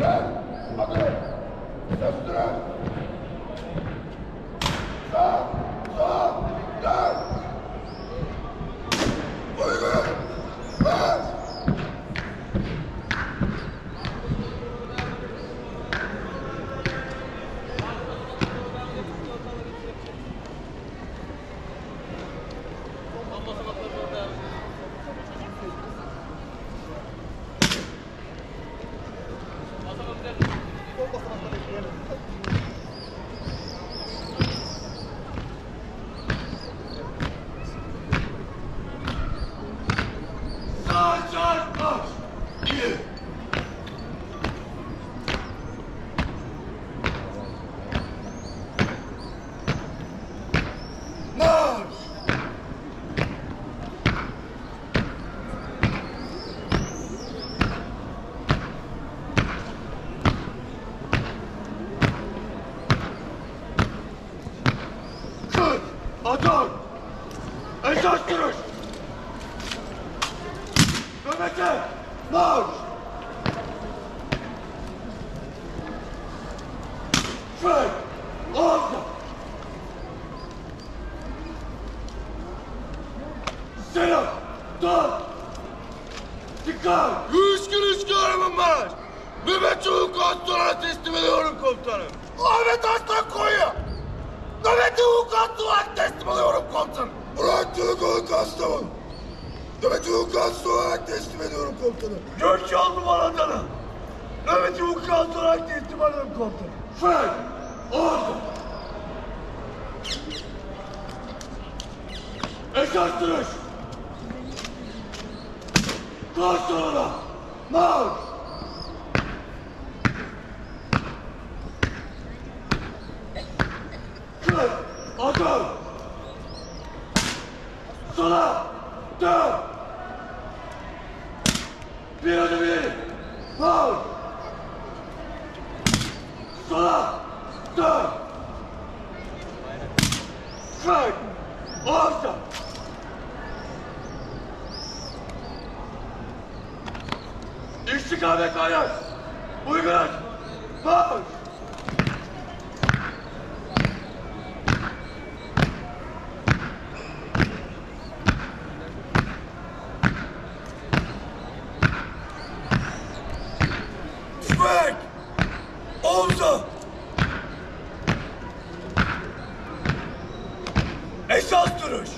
Atatürk! Esas duruş! Nöbete! Marş! Şehit! Ağızda! Selam! Dağ! Dikkat! 100 gün 3 görevim var. Nöbetçi Kastor'a teslim ediyorum komutanım. Ahmet Aslan Konya. Nöbetçi Kastor'a teslim ediyorum komutanım. Bıraktığı Kastamonu. Nöbetçi Kastor'a teslim ediyorum komutanım. Gökçallı Maradana! Nöbetçi Kastor'a teslim ediyorum komutanım. Şehit! Ağızda! Esas duruş! Kastor'a! Marş! Şehit! Atatürk! Sola! Dön! Bir adım ileri! Marş! Sola! Dön! Şehit! Ağızda! İstikamet ayar! Uygun aç! Marş! Tüfek! Omza! Esas duruş!